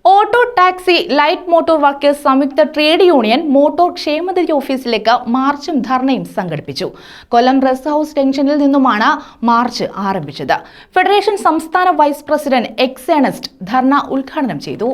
Auto taxi light motor workers സംയുക്ത trade union motor ക്ഷേമനിധി ഓഫീസിലേക്ക് മാർച്ചും ധർണയും സംഘടിപ്പിച്ചു. കൊല്ലം റെസ്റ്റ് ഹൌസ് ജംഗ്ഷനിൽ നിന്നുമാണ് മാർച്ച് ആരംഭിച്ചത്. ഫെഡറേഷൻ സംസ്ഥാന വൈസ് പ്രസിഡന്റ് എക്സ് ഏണസ്റ്റ് ധർണ ഉദ്ഘാടനം ചെയ്തു.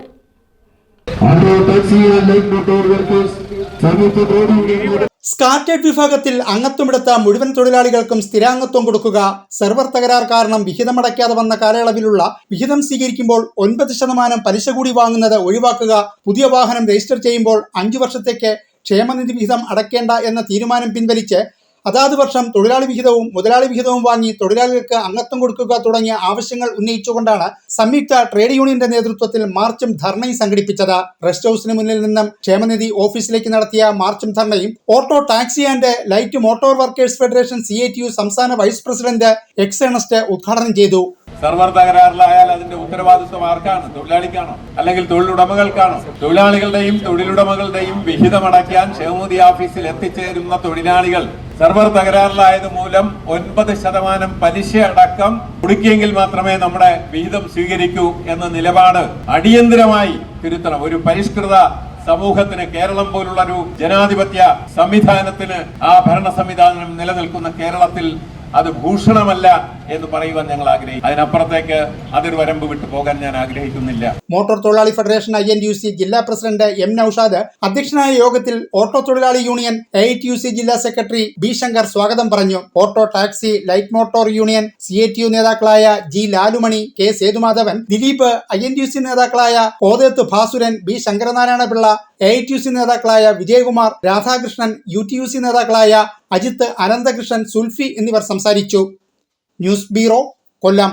സ്കാറ്റേഡ് വിഭാഗത്തിൽ അംഗത്വമെടുത്ത മുഴുവൻ തൊഴിലാളികൾക്കും സ്ഥിരാംഗത്വം കൊടുക്കുക, സെർവർ തകരാർ കാരണം വിഹിതമടയ്ക്കാതെ വന്ന കാലയളവിലുള്ള വിഹിതം സ്വീകരിക്കുമ്പോൾ 9% പലിശ കൂടി വാങ്ങുന്നത് ഒഴിവാക്കുക, പുതിയ വാഹനം രജിസ്റ്റർ ചെയ്യുമ്പോൾ 5 വർഷത്തേക്ക് ക്ഷേമനിധി വിഹിതം അടയ്ക്കേണ്ട എന്ന തീരുമാനം പിൻവലിച്ച് അതാത് വർഷം തൊഴിലാളി വിഹിതവും മുതലാളി വിഹിതവും വാങ്ങി തൊഴിലാളികൾക്ക് അംഗത്വം കൊടുക്കുക തുടങ്ങിയ ആവശ്യങ്ങൾ ഉന്നയിച്ചുകൊണ്ടാണ് സംയുക്ത ട്രേഡ് യൂണിയന്റെ നേതൃത്വത്തിൽ മാർച്ചും ധർണയും സംഘടിപ്പിച്ചത്. റെസ്റ്റ് ഹൌസിന് മുന്നിൽ നിന്നും ക്ഷേമനിധി ഓഫീസിലേക്ക് നടത്തിയ മാർച്ചും ധർണയും auto taxi and light motor workers federation CATU സംസ്ഥാന വൈസ് പ്രസിഡന്റ് എക്സ് ഏണസ്റ്റ് ഉദ്ഘാടനം ചെയ്തു. സെർവർ തകരാറിലായാൽ അതിന്റെ ഉത്തരവാദിത്വം ആർക്കാണ്? തൊഴിലാളിക്കാണോ അല്ലെങ്കിൽ തൊഴിലുടമകൾക്കാണോ? തൊഴിലാളികളുടെയും തൊഴിലുടമകളുടെയും വിഹിതമടയ്ക്കാൻ ക്ഷേമനിധി ഓഫീസിൽ എത്തിച്ചേരുന്ന തൊഴിലാളികൾ സെർവർ തകരാറിലായത് മൂലം 9% പലിശ അടക്കം കൊടുക്കിയെങ്കിൽ മാത്രമേ നമ്മുടെ വിഹിതം സ്വീകരിക്കൂ എന്ന നിലപാട് അടിയന്തരമായി തിരുത്തണം. ഒരു പരിഷ്കൃത സമൂഹത്തിന്, കേരളം പോലുള്ള ഒരു ജനാധിപത്യ സംവിധാനത്തിന്, ആ ഭരണ സംവിധാനം നിലനിൽക്കുന്ന കേരളത്തിൽ അത് ഭൂഷണമല്ല എന്ന് പറയുവാൻ ഞങ്ങൾ ആഗ്രഹിക്കും. അതിനപ്പുറത്തേക്ക് അതൊരു വരമ്പ് വിട്ടു പോകാൻ ഞാൻ ആഗ്രഹിക്കുന്നില്ല. മോട്ടോർ തൊഴിലാളി ഫെഡറേഷൻ INTUC ജില്ലാ പ്രസിഡന്റ് M നൌഷാദ് അധ്യക്ഷനായ യോഗത്തിൽ ഓട്ടോ തൊഴിലാളി യൂണിയൻ AITUC ജില്ലാ സെക്രട്ടറി B ശങ്കർ സ്വാഗതം പറഞ്ഞു. Auto taxi light motor union CATU നേതാക്കളായ G Lalumani, K Sethumadhavan, Dileep, INTUC നേതാക്കളായ കോതേത്ത് ഭാസുരൻ, B ശങ്കരനാരായണ പിള്ള, AITUC നേതാക്കളായ വിജയകുമാർ, രാധാകൃഷ്ണൻ, UTUC നേതാക്കളായ അജിത്ത്, അനന്തകൃഷ്ണൻ, സുൽഫി എന്നിവർ സംസാരിച്ചു. ന്യൂസ് ബ്യൂറോ, കൊല്ലം.